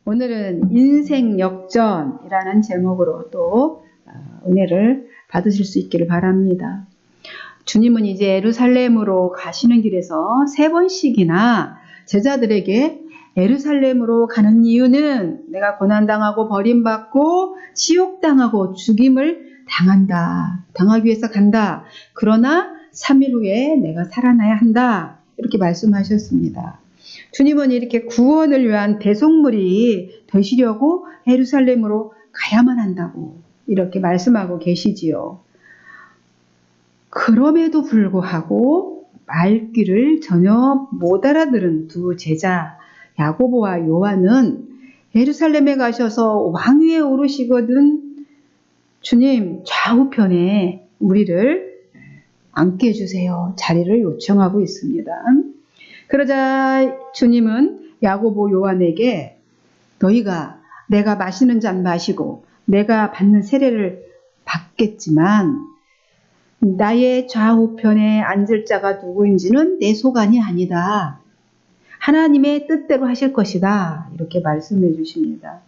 오늘은 인생 역전이라는 제목으로 또 은혜를 받으실 수 있기를 바랍니다. 주님은 이제 예루살렘으로 가시는 길에서 3번씩이나 제자들에게 예루살렘으로 가는 이유는 내가 고난당하고 버림받고 치욕당하고 죽임을 당하기 위해서 간다. 그러나 3일 후에 내가 살아나야 한다. 이렇게 말씀하셨습니다. 주님은 이렇게 구원을 위한 대속물이 되시려고 예루살렘으로 가야만 한다고 이렇게 말씀하고 계시지요. 그럼에도 불구하고 말귀를 전혀 못 알아들은 두 제자 야고보와 요한은 예루살렘에 가셔서 왕위에 오르시거든 주님 좌우편에 우리를 앉게 해주세요. 자리를 요청하고 있습니다. 그러자 주님은 야고보 요한에게 너희가 내가 마시는 잔 마시고 내가 받는 세례를 받겠지만 나의 좌우편에 앉을 자가 누구인지는 내 소관이 아니다. 하나님의 뜻대로 하실 것이다. 이렇게 말씀해 주십니다.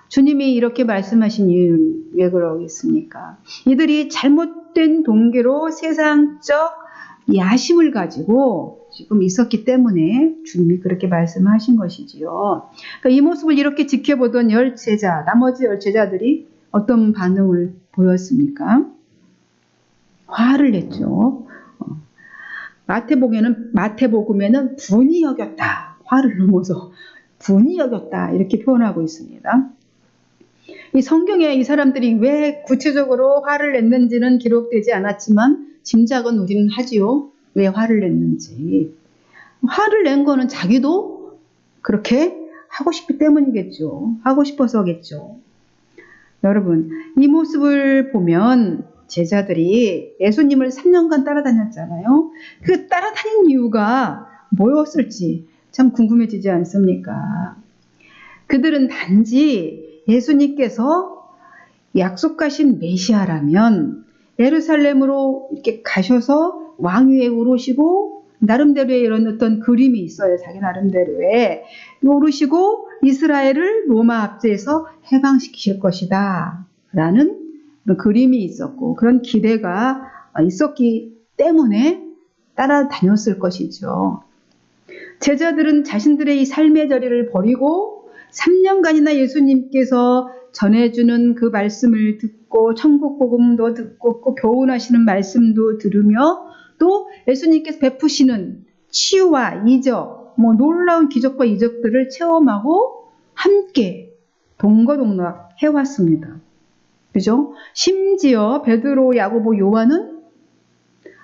주님이 이렇게 말씀하신 이유는 왜 그러겠습니까? 이들이 잘못된 동기로 세상적 야심을 가지고 지금 있었기 때문에 주님이 그렇게 말씀하신 것이지요. 그러니까 이 모습을 이렇게 지켜보던 나머지 10제자들이 어떤 반응을 보였습니까? 화를 냈죠. 마태복음에는 분이 여겼다. 화를 넘어서 분이 여겼다. 이렇게 표현하고 있습니다. 이 성경에 이 사람들이 왜 구체적으로 화를 냈는지는 기록되지 않았지만 짐작은 우리는 하지요. 왜 화를 냈는지. 화를 낸 거는 자기도 그렇게 하고 싶기 때문이겠죠. 하고 싶어서겠죠. 여러분, 이 모습을 보면 제자들이 예수님을 3년간 따라다녔잖아요. 그 따라다닌 이유가 뭐였을지 참 궁금해지지 않습니까? 그들은 단지 예수님께서 약속하신 메시아라면 예루살렘으로 이렇게 가셔서 왕위에 오르시고 나름대로의 이런 어떤 그림이 있어요. 자기 나름대로의 오르시고 이스라엘을 로마 압제에서 해방시키실 것이다 라는 그런 그림이 있었고 그런 기대가 있었기 때문에 따라다녔을 것이죠. 제자들은 자신들의 이 삶의 자리를 버리고 3년간이나 예수님께서 전해주는 그 말씀을 듣고 천국 복음도 듣고 꼭 교훈하시는 말씀도 들으며 또 예수님께서 베푸시는 치유와 이적, 놀라운 기적과 이적들을 체험하고 함께 동거동락 해왔습니다. 그죠? 심지어 베드로, 야고보, 요한은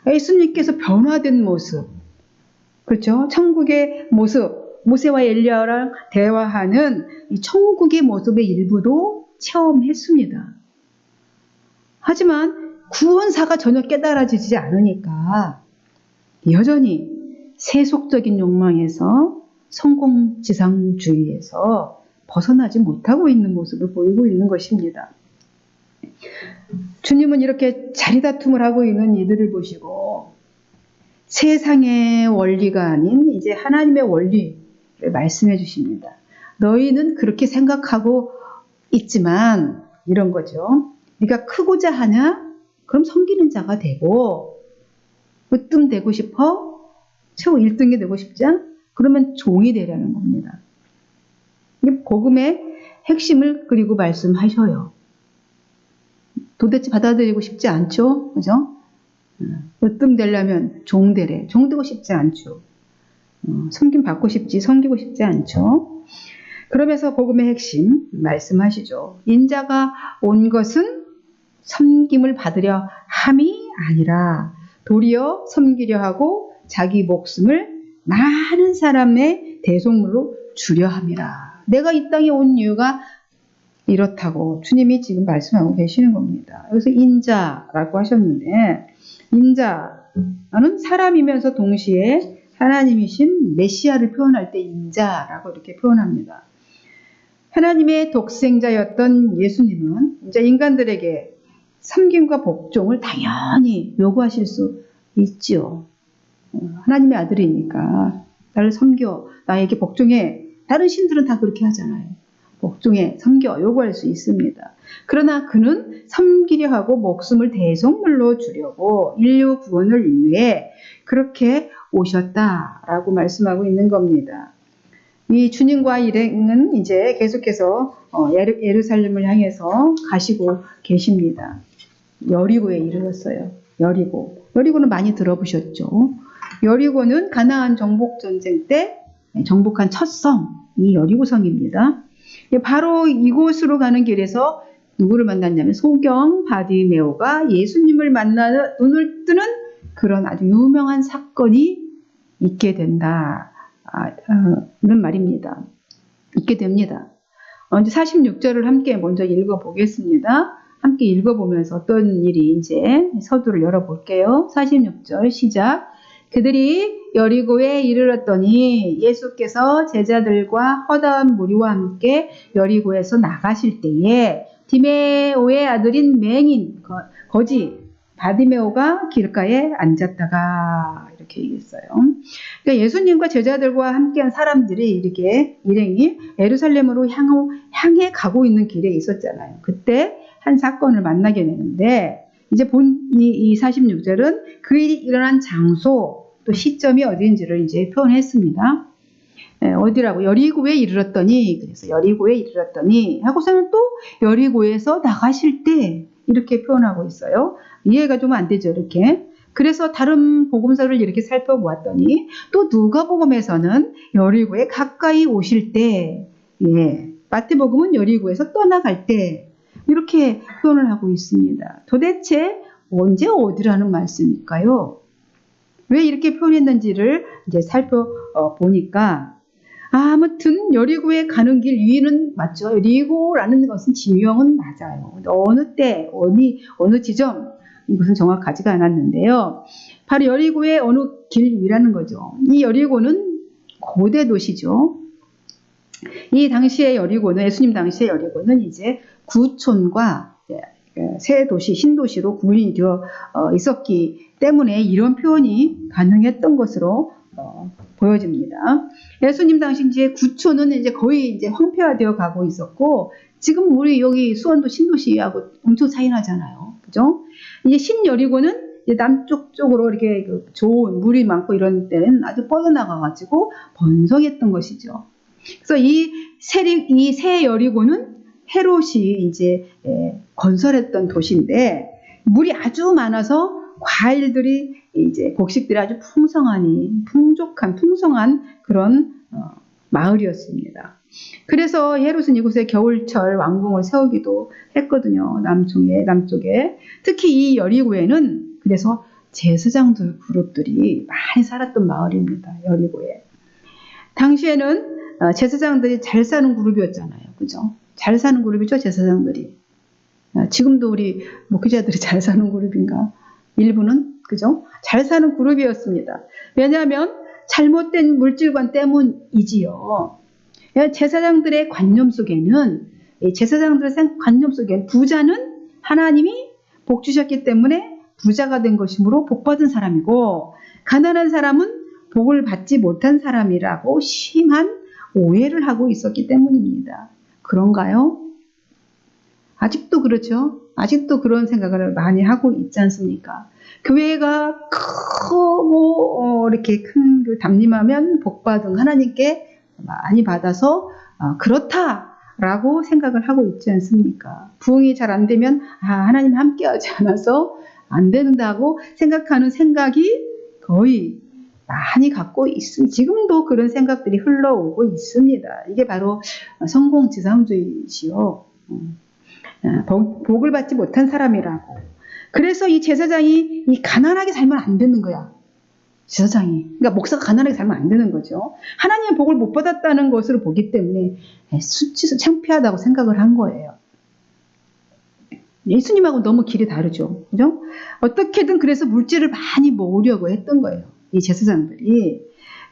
예수님께서 변화된 모습, 그렇죠? 천국의 모습, 모세와 엘리야랑 대화하는 이 천국의 모습의 일부도 체험했습니다. 하지만 구원사가 전혀 깨달아지지 않으니까 여전히 세속적인 욕망에서 성공지상주의에서 벗어나지 못하고 있는 모습을 보이고 있는 것입니다. 주님은 이렇게 자리다툼을 하고 있는 이들을 보시고 세상의 원리가 아닌 이제 하나님의 원리를 말씀해 주십니다. 너희는 그렇게 생각하고 있지만 이런 거죠. 네가 크고자 하냐? 그럼 섬기는 자가 되고 으뜸 되고 싶어? 최고 1등이 되고 싶자? 그러면 종이 되라는 겁니다. 이 복음의 핵심을 그리고 말씀하셔요. 도대체 받아들이고 싶지 않죠? 그죠? 으뜸 되려면 종 되래. 종 되고 싶지 않죠. 섬김 받고 싶지 섬기고 싶지 않죠. 그러면서 복음의 핵심 말씀하시죠. 인자가 온 것은 섬김을 받으려 함이 아니라 도리어 섬기려 하고 자기 목숨을 많은 사람의 대속물로 주려 함이라. 내가 이 땅에 온 이유가 이렇다고 주님이 지금 말씀하고 계시는 겁니다. 여기서 인자라고 하셨는데 인자는 사람이면서 동시에 하나님이신 메시아를 표현할 때 인자라고 이렇게 표현합니다. 하나님의 독생자였던 예수님은 이제 인간들에게 섬김과 복종을 당연히 요구하실 수 있지요. 하나님의 아들이니까 나를 섬겨, 나에게 복종해. 다른 신들은 다 그렇게 하잖아요. 복종에 섬겨 요구할 수 있습니다. 그러나 그는 섬기려 하고 목숨을 대속물로 주려고 인류 구원을 위해 그렇게 오셨다라고 말씀하고 있는 겁니다. 이 주님과 일행은 이제 계속해서 예루살렘을 향해서 가시고 계십니다. 여리고에 이르렀어요. 여리고는 많이 들어보셨죠? 여리고는 가나안 정복전쟁 때 정복한 첫 성이 여리고성입니다. 바로 이곳으로 가는 길에서 누구를 만났냐면 소경 바디메오가 예수님을 만나 눈을 뜨는 그런 아주 유명한 사건이 있게 된다는 말입니다. 있게 됩니다. 이제 46절을 함께 먼저 읽어보겠습니다. 함께 읽어보면서 어떤 일이 이제 서두를 열어볼게요. 46절 시작. 그들이 여리고에 이르렀더니 예수께서 제자들과 허다한 무리와 함께 여리고에서 나가실 때에 디메오의 아들인 맹인 거지 바디메오가 길가에 앉았다가 이렇게 얘기했어요. 그러니까 예수님과 제자들과 함께한 사람들이 이렇게 일행이 예루살렘으로 향해 가고 있는 길에 있었잖아요. 그때 한 사건을 만나게 되는데 이제 이 46절은 그 일이 일어난 장소 또 시점이 어디인지를 이제 표현했습니다. 어디라고? 여리고에 이르렀더니, 그래서 여리고에 이르렀더니 하고서는 또 여리고에서 나가실 때 이렇게 표현하고 있어요. 이해가 좀 안 되죠, 이렇게. 그래서 다른 복음서를 이렇게 살펴보았더니 또 누가복음에서는 여리고에 가까이 오실 때, 마태복음은 여리고에서 떠나갈 때 이렇게 표현을 하고 있습니다. 도대체 언제 어디라는 말씀일까요? 왜 이렇게 표현했는지를 이제 살펴보니까 아무튼 여리고에 가는 길 위는 맞죠. 여리고라는 것은 지명은 맞아요. 어느 때, 어느 지점 이것은 정확하지가 않았는데요. 바로 여리고의 어느 길 위라는 거죠. 이 여리고는 고대 도시죠. 이 당시의 여리고는 예수님 당시의 여리고는 이제 구촌과 새 도시, 신도시로 구분이 되어 있었기 때문에 이런 표현이 가능했던 것으로 보여집니다. 예수님 당시 이제 구촌은 이제 거의 이제 황폐화되어 가고 있었고, 지금 우리 여기 수원도 신도시하고 엄청 차이 나잖아요. 그죠? 이제 신여리고는 이제 남쪽 쪽으로 이렇게 좋은 물이 많고 이런 때는 아주 뻗어나가가지고 번성했던 것이죠. 그래서 이 새 여리고는 헤롯이 이제 건설했던 도시인데 물이 아주 많아서 과일들이 이제 곡식들이 아주 풍성한 그런 마을이었습니다. 그래서 헤롯은 이곳에 겨울철 왕궁을 세우기도 했거든요. 남쪽에. 특히 이 여리고에는 그래서 제사장들 그룹들이 많이 살았던 마을입니다. 여리고에. 당시에는 제사장들이 잘 사는 그룹이었잖아요. 그죠? 잘 사는 그룹이죠, 제사장들이. 지금도 우리 목회자들이 잘 사는 그룹인가? 일부는, 그죠? 잘 사는 그룹이었습니다. 왜냐하면 잘못된 물질관 때문이지요. 제사장들의 관념 속에는, 부자는 하나님이 복 주셨기 때문에 부자가 된 것이므로 복 받은 사람이고, 가난한 사람은 복을 받지 못한 사람이라고 심한 오해를 하고 있었기 때문입니다. 그런가요? 아직도 그렇죠? 아직도 그런 생각을 많이 하고 있지 않습니까? 교회가 크고 이렇게 큰 담임하면 복 받은 하나님께 많이 받아서 그렇다라고 생각을 하고 있지 않습니까? 부흥이 잘 안 되면 하나님 함께하지 않아서 안 된다고 생각하는 생각이 거의 많이 갖고 있습니다. 지금도 그런 생각들이 흘러오고 있습니다. 이게 바로 성공지상주의지요. 복을 받지 못한 사람이라고. 그래서 이 제사장이 가난하게 살면 안 되는 거야. 제사장이. 그러니까 목사가 가난하게 살면 안 되는 거죠. 하나님의 복을 못 받았다는 것으로 보기 때문에 수치스 창피하다고 생각을 한 거예요. 예수님하고 너무 길이 다르죠. 그죠? 어떻게든 그래서 물질을 많이 모으려고 했던 거예요. 이 제사장들이.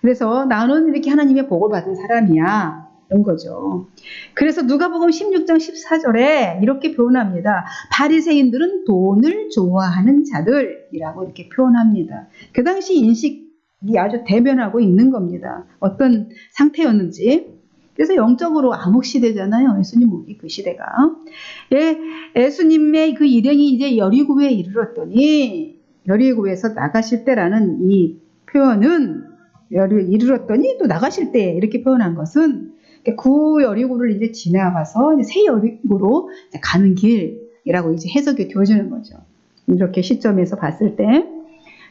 그래서 나는 이렇게 하나님의 복을 받은 사람이야. 이런 거죠. 그래서 누가복음 16장 14절에 이렇게 표현합니다. 바리새인들은 돈을 좋아하는 자들이라고 이렇게 표현합니다. 그 당시 인식이 아주 대변하고 있는 겁니다. 어떤 상태였는지. 그래서 영적으로 암흑 시대잖아요. 예수님 오기 그 시대가. 예, 예수님의 그 일행이 이제 여리고에 이르렀더니 여리고에서 나가실 때라는 이 표현은 이르렀더니 또 나가실 때 이렇게 표현한 것은 구 여리고를 이제 지나가서 이제 새 여리고로 가는 길이라고 이제 해석이 되어지는 거죠. 이렇게 시점에서 봤을 때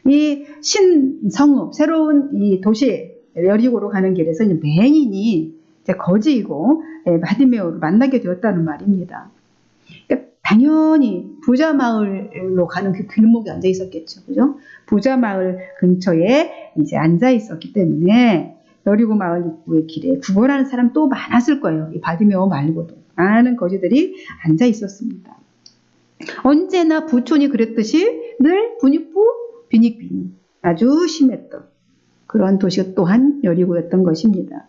이 신성읍 새로운 이 도시 여리고로 가는 길에서 이제 맹인이 이제 거지이고 바디메오를 만나게 되었다는 말입니다. 그러니까 당연히 부자 마을로 가는 그 길목에 앉아 있었겠죠, 그죠? 부자 마을 근처에 이제 앉아 있었기 때문에 여리고 마을 입구의 길에 구걸하는 사람 또 많았을 거예요. 이 바디메오 말고도 많은 거지들이 앉아 있었습니다. 언제나 부촌이 그랬듯이 늘 분익부 빈익빈 아주 심했던 그런 도시 또한 여리고였던 것입니다.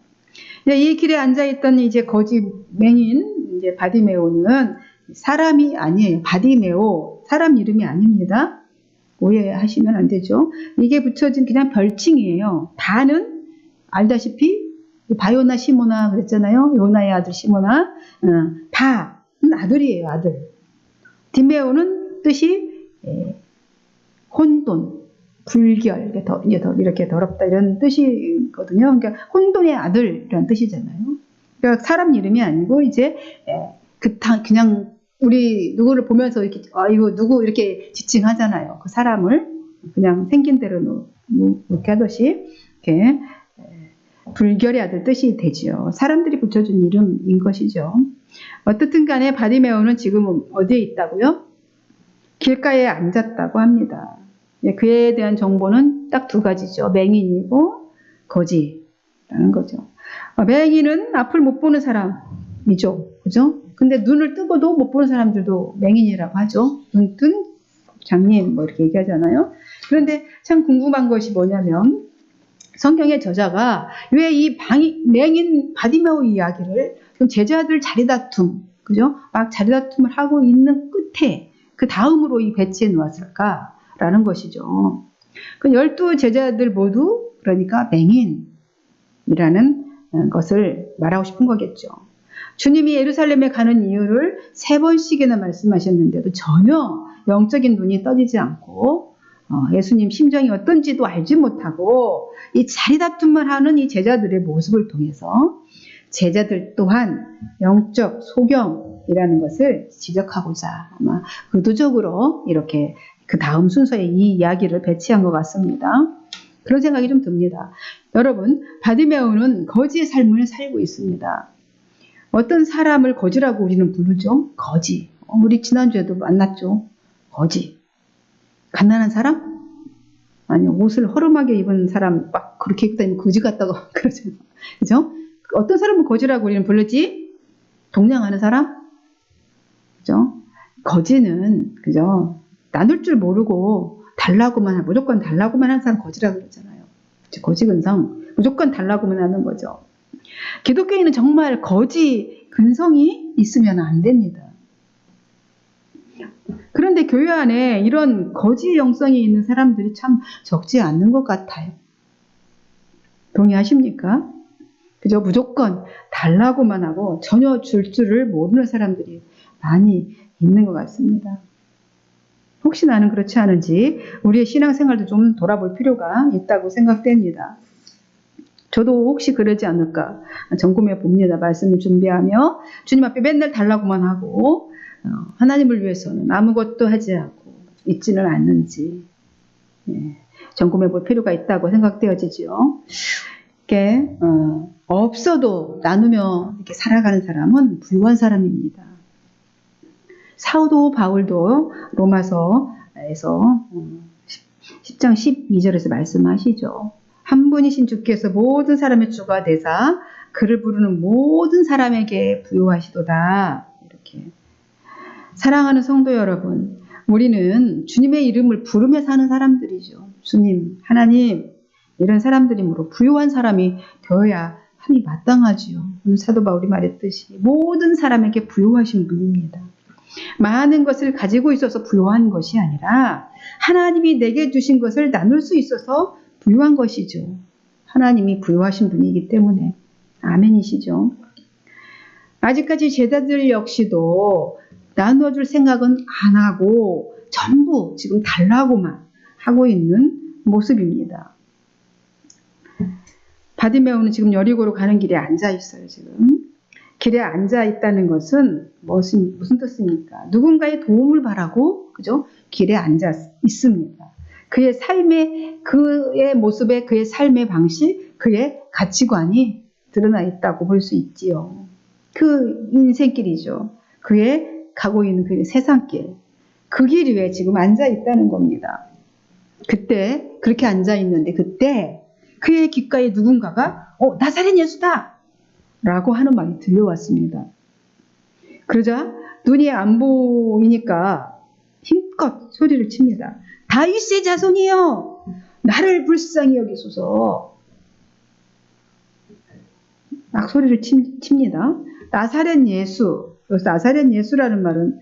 이 길에 앉아있던 이제 거지 맹인 이제 바디메오는 사람이 아니에요. 바디메오 사람 이름이 아닙니다. 오해하시면 안 되죠. 이게 붙여진 그냥 별칭이에요. 다는 알다시피 바요나 시모나 그랬잖아요. 요나의 아들 시모나. 다는 아들이에요. 아들. 디메오는 뜻이 혼돈, 불결, 이렇게 더럽다 이런 뜻이거든요. 그러니까 혼돈의 아들이라는 뜻이잖아요. 그러니까 사람 이름이 아니고 이제 그냥 우리 누구를 보면서 이렇게 이거 누구 이렇게 지칭하잖아요. 그 사람을 그냥 생긴 대로 이렇게 하듯이 이렇게 불결의 아들 뜻이 되죠. 사람들이 붙여준 이름인 것이죠. 어떻든 간에 바디메오는 지금 어디에 있다고요? 길가에 앉았다고 합니다. 그에 대한 정보는 딱 두 가지죠. 맹인이고 거지라는 거죠. 맹인은 앞을 못 보는 사람이죠. 그죠? 근데 눈을 뜨고도 못 보는 사람들도 맹인이라고 하죠. 눈뜬 장님 뭐 이렇게 얘기하잖아요. 그런데 참 궁금한 것이 뭐냐면 성경의 저자가 왜 이 맹인 바디메오 이야기를 제자들 자리다툼, 그죠? 막 자리다툼을 하고 있는 끝에 그 다음으로 이 배치해 놓았을까라는 것이죠. 그 12 제자들 모두 그러니까 맹인이라는 것을 말하고 싶은 거겠죠. 주님이 예루살렘에 가는 이유를 3번씩이나 말씀하셨는데도 전혀 영적인 눈이 떠지지 않고 예수님 심정이 어떤지도 알지 못하고 이 자리다툼만 하는 이 제자들의 모습을 통해서 제자들 또한 영적 소경이라는 것을 지적하고자 아마 의도적으로 이렇게 그 다음 순서에 이 이야기를 배치한 것 같습니다. 그런 생각이 좀 듭니다. 여러분, 바디메오는 거지의 삶을 살고 있습니다. 어떤 사람을 거지라고 우리는 부르죠? 거지. 우리 지난주에도 만났죠? 거지. 갓난한 사람? 아니요, 옷을 허름하게 입은 사람 막 그렇게 입고 다니면 거지 같다고 그러잖아요. 그죠? 어떤 사람을 거지라고 우리는 부르지? 동냥하는 사람? 그죠? 거지는, 그죠? 나눌 줄 모르고 무조건 달라고만 하는 사람 거지라고 그러잖아요. 거지 근성. 무조건 달라고만 하는 거죠. 기독교인은 정말 거지 근성이 있으면 안 됩니다. 그런데 교회 안에 이런 거지 영성이 있는 사람들이 참 적지 않는 것 같아요. 동의하십니까? 그죠? 무조건 달라고만 하고 전혀 줄 줄을 모르는 사람들이 많이 있는 것 같습니다. 혹시 나는 그렇지 않은지 우리의 신앙생활도 좀 돌아볼 필요가 있다고 생각됩니다. 저도 혹시 그러지 않을까 점검해 봅니다. 말씀을 준비하며 주님 앞에 맨날 달라고만 하고 하나님을 위해서는 아무것도 하지 않고 있지는 않는지 점검해 볼 필요가 있다고 생각되어지죠. 이렇게 없어도 나누며 이렇게 살아가는 사람은 부유한 사람입니다. 사도 바울도 로마서에서 10장 12절에서 말씀하시죠. 한 분이신 주께서 모든 사람의 주가 되사 그를 부르는 모든 사람에게 부요하시도다. 이렇게. 사랑하는 성도 여러분, 우리는 주님의 이름을 부르며 사는 사람들이죠. 주님, 하나님, 이런 사람들이므로 부요한 사람이 되어야 함이 마땅하지요. 오늘 사도 바울이 말했듯이 모든 사람에게 부요하신 분입니다. 많은 것을 가지고 있어서 부요한 것이 아니라 하나님이 내게 주신 것을 나눌 수 있어서 부요한 것이죠. 하나님이 부요하신 분이기 때문에 아멘이시죠. 아직까지 제자들 역시도 나눠줄 생각은 안 하고 전부 지금 달라고만 하고 있는 모습입니다. 바디메오는 지금 여리고로 가는 길에 앉아 있어요. 지금 길에 앉아 있다는 것은 무슨 뜻입니까? 누군가의 도움을 바라고 그죠? 길에 앉아 있습니다. 그의 삶의 그의 모습에 그의 삶의 방식, 그의 가치관이 드러나 있다고 볼 수 있지요. 그 인생길이죠. 그의 가고 있는 그 세상길, 그 길 위에 지금 앉아 있다는 겁니다. 그때 그렇게 앉아 있는데 그때 그의 귓가에 누군가가 나사렛 예수다! 라고 하는 말이 들려왔습니다. 그러자 눈이 안 보이니까 힘껏 소리를 칩니다. 다윗의 자손이여 나를 불쌍히 여기소서. 막 소리를 칩니다. 나사렛 예수. 여기서 나사렛 예수라는 말은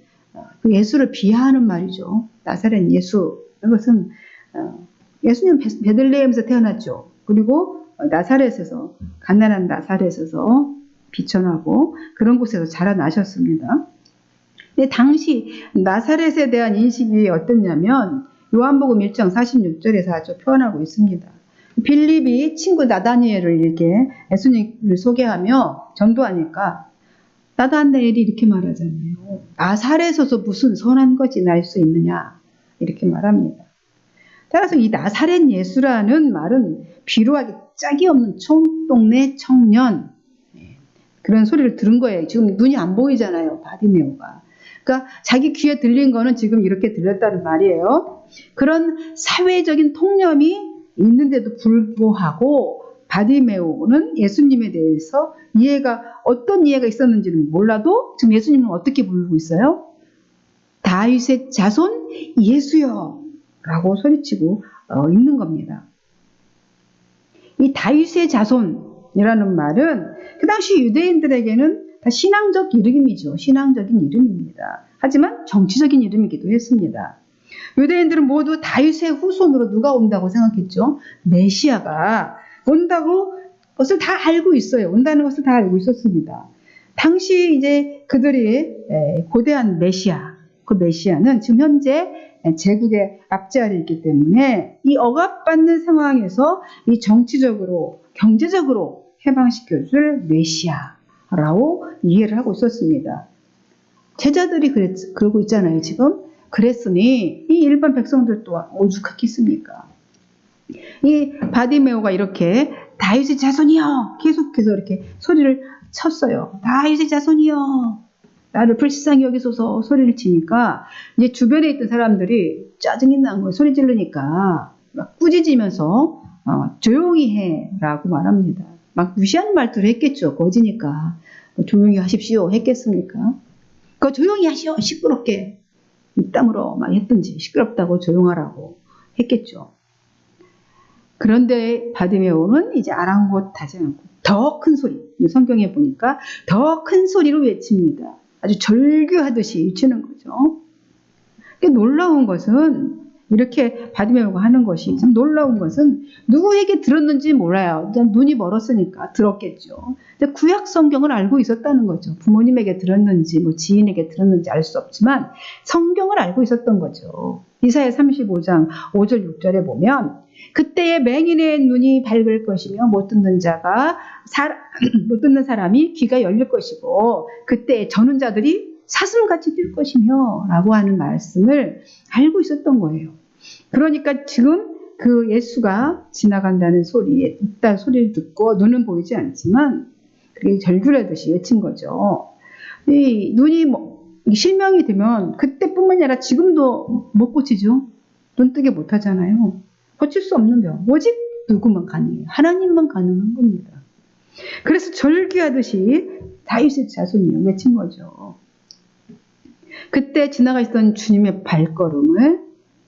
그 예수를 비하하는 말이죠. 나사렛 예수. 이것은 예수님 베들레헴에서 태어났죠. 그리고 나사렛에서 가난한 나사렛에서 비천하고 그런 곳에서 자라나셨습니다. 근데 당시 나사렛에 대한 인식이 어땠냐면 요한복음 1장 46절에서 아주 표현하고 있습니다. 빌립이 친구 나다니엘을 이렇게 예수님을 소개하며 전도하니까 나다니엘이 이렇게 말하잖아요. 나사렛에서 무슨 선한 것이 날 수 있느냐 이렇게 말합니다. 따라서 이 나사렛 예수라는 말은 비루하게 짝이 없는 촌동네 청년 그런 소리를 들은 거예요. 지금 눈이 안 보이잖아요. 바디메오가. 그러니까 자기 귀에 들린 거는 지금 이렇게 들렸다는 말이에요. 그런 사회적인 통념이 있는데도 불구하고 바디메오는 예수님에 대해서 어떤 이해가 있었는지는 몰라도 지금 예수님은 어떻게 부르고 있어요? 다윗의 자손 예수여 라고 소리치고 있는 겁니다. 이 다윗의 자손이라는 말은 그 당시 유대인들에게는 다 신앙적 이름이죠. 신앙적인 이름입니다. 하지만 정치적인 이름이기도 했습니다. 유대인들은 모두 다윗의 후손으로 누가 온다고 생각했죠? 메시아가 온다고 것을 다 알고 있어요. 온다는 것을 다 알고 있었습니다. 당시 이제 그들이 고대한 메시아, 그 메시아는 지금 현재 제국의 앞자리에 있기 때문에 이 억압받는 상황에서 이 정치적으로, 경제적으로 해방시켜줄 메시아라고 이해를 하고 있었습니다. 제자들이 그러고 있잖아요, 지금. 그랬으니 이 일반 백성들 또한 오죽하겠습니까? 이 바디메오가 이렇게 다윗의 자손이여 계속해서 이렇게 소리를 쳤어요. 다윗의 자손이여 나를 불쌍히 여기소서 소리를 치니까 이제 주변에 있던 사람들이 짜증이 난 거예요. 소리 지르니까 막 꾸짖으면서 조용히 해라고 말합니다. 막 무시하는 말들을 했겠죠. 거지니까 조용히 하십시오 했겠습니까? 그 조용히 하시오 시끄럽게 입담으로 막 했든지 시끄럽다고 조용하라고 했겠죠. 그런데 바디메오는 이제 아랑곳하지 않고 더 큰 소리, 성경에 보니까 더 큰 소리로 외칩니다. 아주 절규하듯이 외치는 거죠. 놀라운 것은 이렇게 바디메오가 하는 것이 참 놀라운 것은 누구에게 들었는지 몰라요. 눈이 멀었으니까 들었겠죠. 근데 구약 성경을 알고 있었다는 거죠. 부모님에게 들었는지 지인에게 들었는지 알 수 없지만 성경을 알고 있었던 거죠. 이사야 35장 5절 6절에 보면 그때의 맹인의 눈이 밝을 것이며 못 듣는 사람이 귀가 열릴 것이고 그때 저는 자들이 사슴같이 뛸 것이며 라고 하는 말씀을 알고 있었던 거예요. 그러니까 지금 그 예수가 지나간다는 소리에 있다는 소리를 듣고 눈은 보이지 않지만 그게 절규하듯이 외친 거죠. 이 눈이 실명이 되면 그때뿐만 아니라 지금도 못 고치죠. 눈 뜨게 못 하잖아요. 고칠 수 없는 병. 오직 누구만 가능해요. 하나님만 가능한 겁니다. 그래서 절규하듯이 다윗의 자손이요 외친 거죠. 그때 지나가시던 주님의 발걸음을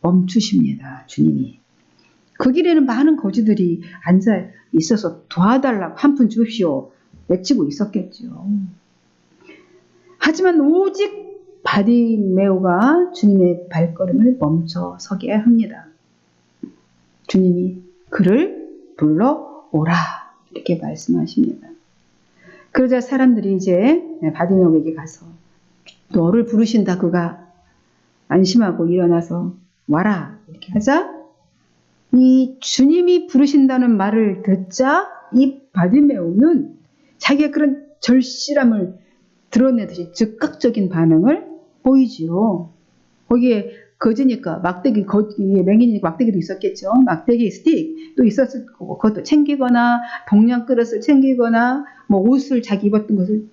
멈추십니다. 주님이. 그 길에는 많은 거지들이 앉아 있어서 도와달라고 한 푼 주십시오 외치고 있었겠죠. 하지만 오직 바디메오가 주님의 발걸음을 멈춰서게 합니다. 주님이 그를 불러오라 이렇게 말씀하십니다. 그러자 사람들이 이제 바디메오에게 가서 너를 부르신다. 그가 안심하고 일어나서 와라 이렇게 하자 이 주님이 부르신다는 말을 듣자 이 바디메오는 자기가 그런 절실함을 드러내듯이 즉각적인 반응을 보이지요. 거기에 거지니까 막대기, 거기에 맹인이니까 막대기도 있었겠죠. 막대기 스틱도 있었을 거고 그것도 챙기거나 동양 그릇을 챙기거나 뭐 옷을 자기 입었던 것을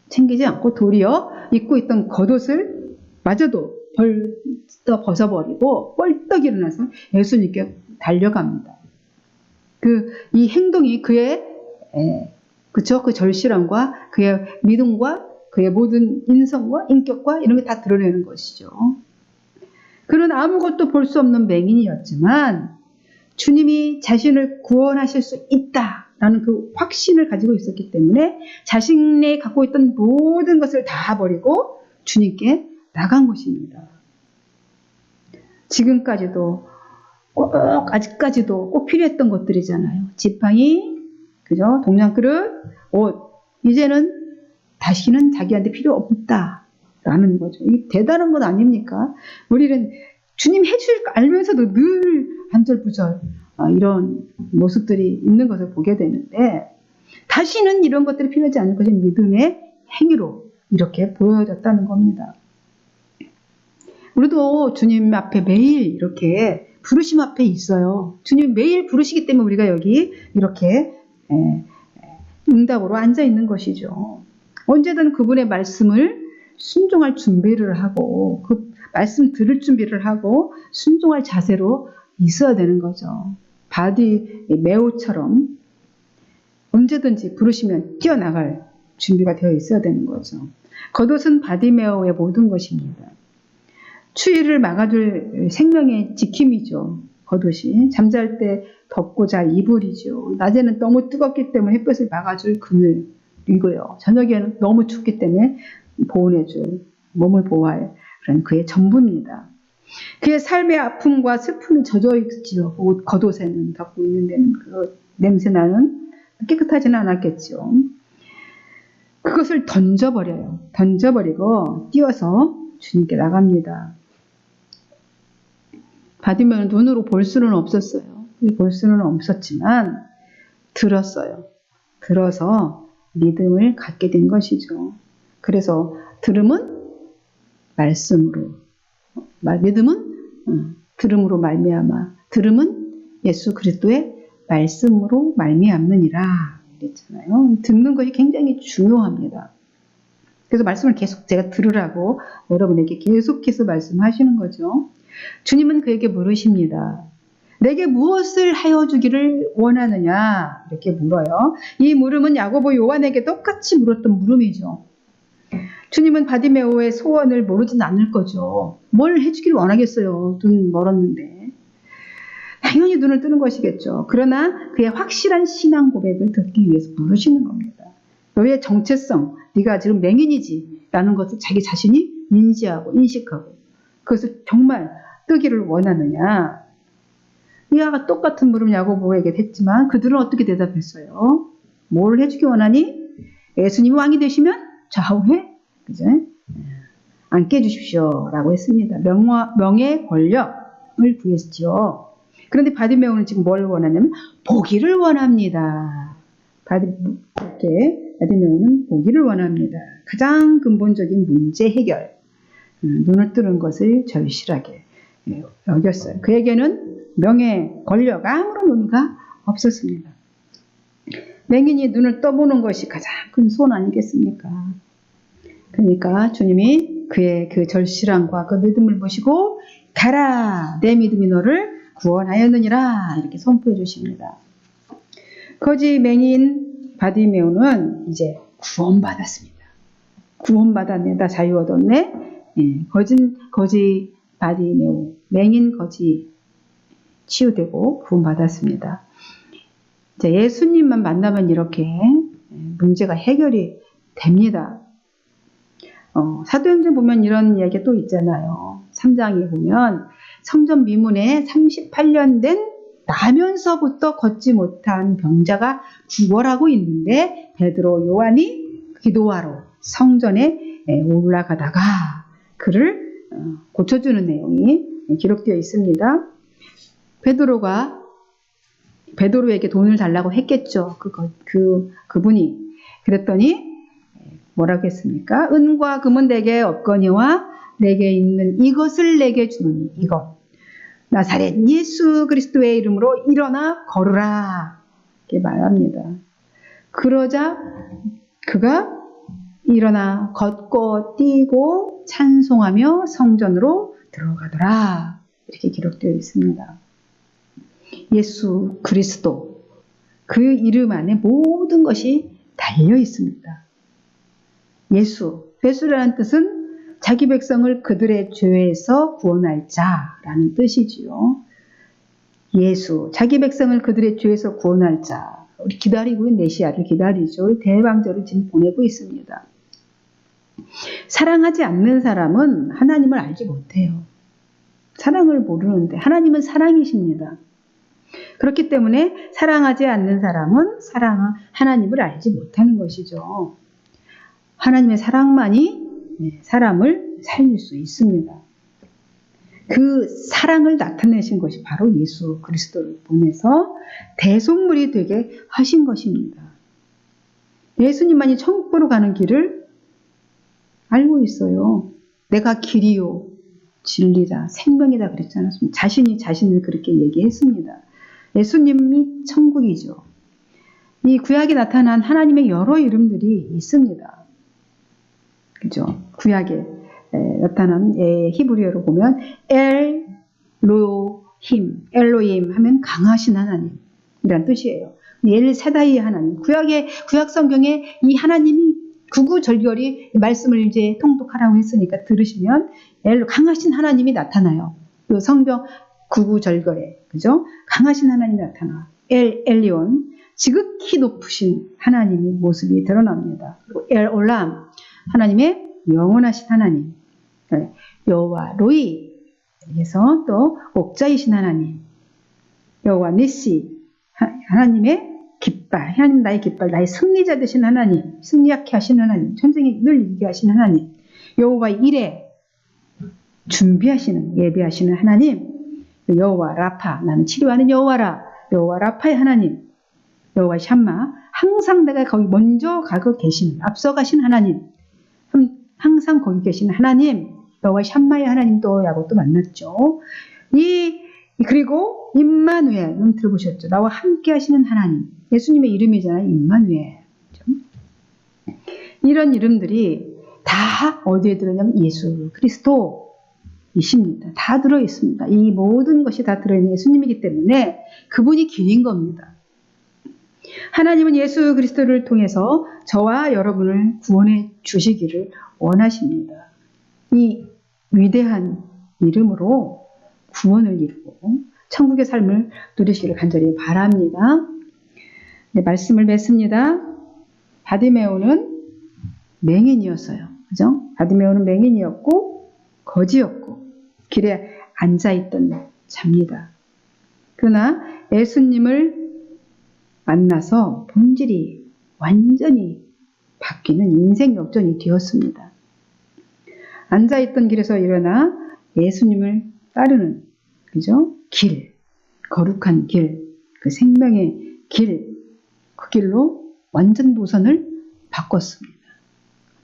챙기지 않고 도리어 입고 있던 겉옷을 마저도 벌떡 벗어버리고 뻘떡 일어나서 예수님께 달려갑니다. 이 행동이 그의 그쵸? 그 절실함과 그의 믿음과 그의 모든 인성과 인격과 이런 게 다 드러내는 것이죠. 그는 아무것도 볼 수 없는 맹인이었지만 주님이 자신을 구원하실 수 있다라는 그 확신을 가지고 있었기 때문에 자신이 갖고 있던 모든 것을 다 버리고 주님께 나간 것입니다. 지금까지도 아직까지도 꼭 필요했던 것들이잖아요. 지팡이, 그죠? 동양 그릇, 옷. 이제는 다시는 자기한테 필요 없다라는 거죠. 이게 대단한 건 아닙니까? 우리는 주님 해줄 거 알면서도 늘 안절부절 이런 모습들이 있는 것을 보게 되는데 다시는 이런 것들이 필요하지 않을 것이 믿음의 행위로 이렇게 보여졌다는 겁니다. 우리도 주님 앞에 매일 이렇게 부르심 앞에 있어요. 주님 매일 부르시기 때문에 우리가 여기 이렇게 응답으로 앉아 있는 것이죠. 언제든 그분의 말씀을 순종할 준비를 하고 그 말씀 들을 준비를 하고 순종할 자세로 있어야 되는 거죠. 바디메오처럼 언제든지 부르시면 뛰어나갈 준비가 되어 있어야 되는 거죠. 겉옷은 바디메오의 모든 것입니다. 추위를 막아줄 생명의 지킴이죠. 겉옷이 잠잘 때 덮고 잘 이불이죠. 낮에는 너무 뜨겁기 때문에 햇볕을 막아줄 그늘이고요. 저녁에는 너무 춥기 때문에 보온해줄 몸을 보호할 그런 그의 전부입니다. 그의 삶의 아픔과 슬픔이 젖어 있지요. 옷 겉옷에는 덮고 있는 데는 그 냄새나는 깨끗하지는 않았겠죠. 그것을 던져버려요. 던져버리고 뛰어서 주님께 나갑니다. 받으면 눈으로 볼 수는 없었어요. 볼 수는 없었지만 들었어요. 들어서 믿음을 갖게 된 것이죠. 그래서 들음은 말씀으로, 믿음은 들음으로 말미암아, 들음은 예수 그리스도의 말씀으로 말미암느니라 그랬잖아요. 듣는 것이 굉장히 중요합니다. 그래서 말씀을 계속 제가 들으라고 여러분에게 계속해서 말씀하시는 거죠. 주님은 그에게 물으십니다. 내게 무엇을 하여 주기를 원하느냐? 이렇게 물어요. 이 물음은 야고보 요한에게 똑같이 물었던 물음이죠. 주님은 바디메오의 소원을 모르진 않을 거죠. 뭘 해주기를 원하겠어요. 눈 멀었는데. 당연히 눈을 뜨는 것이겠죠. 그러나 그의 확실한 신앙 고백을 듣기 위해서 물으시는 겁니다. 너의 정체성, 네가 지금 맹인이지 라는 것을 자기 자신이 인지하고 인식하고 그것을 정말 뜨기를 원하느냐. 이와 똑같은 물음 야고보에게 했지만 그들은 어떻게 대답했어요? 뭘 해주기 원하니? 예수님이 왕이 되시면 좌우에 그죠? 앉게 해주십시오 라고 했습니다. 명예 권력을 구했지요. 그런데 바디메오는 지금 뭘 원하냐면 보기를 원합니다. 바디메오는 보기를 원합니다. 가장 근본적인 문제 해결, 눈을 뜨는 것을 절실하게 여겼어요. 그에게는 명예, 권력 아무런 의미가 없었습니다. 맹인이 눈을 떠보는 것이 가장 큰 소원 아니겠습니까? 그러니까 주님이 그의 그 절실함과 그 믿음을 보시고 가라 내 믿음이 너를 구원하였느니라 이렇게 선포해 주십니다. 거지 맹인 바디메오는 이제 구원받았습니다. 구원받았네, 나 자유 얻었네. 거지 바디메오, 맹인 거지 치유되고 구원받았습니다. 이제 예수님만 만나면 이렇게 문제가 해결이 됩니다. 사도행전 보면 이런 이야기가 또 있잖아요. 3장에 보면 성전 미문에 38년 된 나면서부터 걷지 못한 병자가 구걸하고 있는데 베드로, 요한이 기도하러 성전에 올라가다가 그를 고쳐주는 내용이 기록되어 있습니다. 베드로에게 돈을 달라고 했겠죠. 그분이. 그랬더니 뭐라고 했습니까? 은과 금은 내게 없거니와 내게 있는 이것을 내게 주노니 이것. 나사렛 예수 그리스도의 이름으로 일어나 걸으라. 이렇게 말합니다. 그러자 그가 일어나 걷고 뛰고 찬송하며 성전으로 들어가더라. 이렇게 기록되어 있습니다. 예수 그리스도, 그 이름 안에 모든 것이 달려 있습니다. 예수라는 뜻은 자기 백성을 그들의 죄에서 구원할 자라는 뜻이지요. 예수, 자기 백성을 그들의 죄에서 구원할 자. 우리 기다리고 있는 메시아를 기다리죠. 우리 대방절을 지금 보내고 있습니다. 사랑하지 않는 사람은 하나님을 알지 못해요. 사랑을 모르는데 하나님은 사랑이십니다. 그렇기 때문에 사랑하지 않는 사람은 하나님을 알지 못하는 것이죠. 하나님의 사랑만이 사람을 살릴 수 있습니다. 그 사랑을 나타내신 것이 바로 예수 그리스도를 보내서 대속물이 되게 하신 것입니다. 예수님만이 천국으로 가는 길을 알고 있어요. 내가 길이요 진리다 생명이다 그랬지 않았습니까? 자신이 자신을 그렇게 얘기했습니다. 예수님이 천국이죠. 이 구약에 나타난 하나님의 여러 이름들이 있습니다. 그죠? 구약에 나타난 히브리어로 보면 엘로힘 하면 강하신 하나님이란 뜻이에요. 엘 세다이 하나님. 구약 성경에 이 하나님이 구구절절히 말씀을 이제 통독하라고 했으니까 들으시면 강하신 하나님이 나타나요. 그 성경 구구절절에 그죠? 강하신 하나님이 나타나. 엘리온 지극히 높으신 하나님의 모습이 드러납니다. 그리고 엘올람 하나님의 영원하신 하나님. 여호와 로이 그래서 또 옥자이신 하나님. 여호와 니시 하나님의 깃발, 하나님 나의 깃발, 나의 승리자 되신 하나님, 승리하게 하신 하나님, 전쟁에 늘 이기게 하시는 하나님. 여호와 이레 준비하시는 예비하시는 하나님. 여호와 라파 나는 치료하는 여호와라. 여호와 라파의 하나님. 여호와 샴마 항상 내가 거기 먼저 가고 계신 앞서가신 하나님. 항상 거기 계신 하나님. 여호와 샴마의 하나님도라고 또 만났죠. 그리고 임마누엘 들어보셨죠? 나와 함께 하시는 하나님. 예수님의 이름이잖아요. 임마누엘. 이런 이름들이 다 어디에 들어있냐면 예수 그리스도이십니다. 다 들어있습니다. 이 모든 것이 다 들어있는 예수님이기 때문에 그분이 길인 겁니다. 하나님은 예수 그리스도를 통해서 저와 여러분을 구원해 주시기를 원하십니다. 이 위대한 이름으로 구원을 이루고 천국의 삶을 누리시기를 간절히 바랍니다. 네, 말씀을 맺습니다. 바디메오는 맹인이었어요. 그죠? 바디메오는 맹인이었고 거지였고 길에 앉아있던 자입니다. 그러나 예수님을 만나서 본질이 완전히 바뀌는 인생 역전이 되었습니다. 앉아있던 길에서 일어나 예수님을 따르는 그죠? 길, 거룩한 길, 그 생명의 길, 그 길로 완전 노선을 바꿨습니다.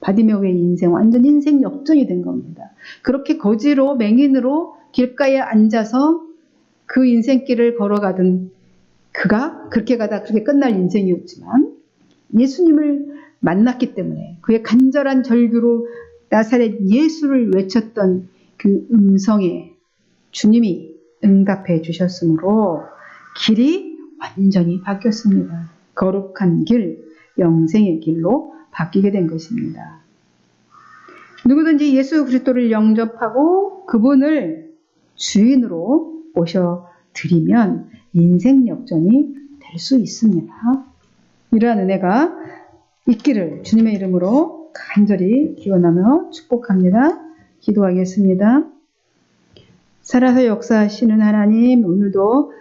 바디메오의 인생, 완전 인생 역전이 된 겁니다. 그렇게 거지로 맹인으로 길가에 앉아서 그 인생길을 걸어가던 그가 그렇게 가다 그렇게 끝날 인생이었지만 예수님을 만났기 때문에 그의 간절한 절규로 나사렛 예수를 외쳤던 그 음성에 주님이 응답해 주셨으므로 길이 완전히 바뀌었습니다. 거룩한 길, 영생의 길로 바뀌게 된 것입니다. 누구든지 예수 그리스도를 영접하고 그분을 주인으로 모셔드리면 인생 역전이 될 수 있습니다. 이러한 은혜가 있기를 주님의 이름으로 간절히 기원하며 축복합니다. 기도하겠습니다. 살아서 역사하시는 하나님, 오늘도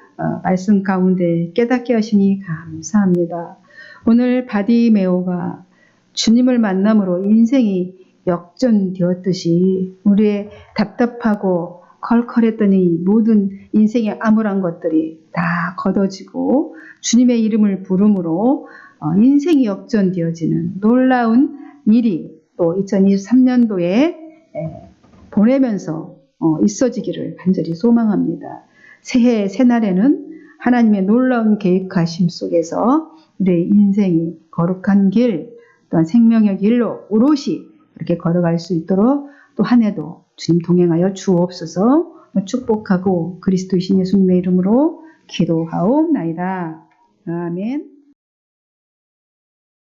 말씀 가운데 깨닫게 하시니 감사합니다. 오늘 바디메오가 주님을 만남으로 인생이 역전되었듯이 우리의 답답하고 컬컬했던 이 모든 인생의 암울한 것들이 다 걷어지고 주님의 이름을 부름으로 인생이 역전되어지는 놀라운 일이 또 2023년도에 보내면서 있어지기를 간절히 소망합니다. 새해 새날에는 하나님의 놀라운 계획하심 속에서 우리의 인생이 거룩한 길 또한 생명의 길로 오롯이 이렇게 걸어갈 수 있도록 또 한 해도 주님 동행하여 주옵소서. 축복하고 그리스도이신 예수님의 이름으로 기도하옵나이다. 아멘.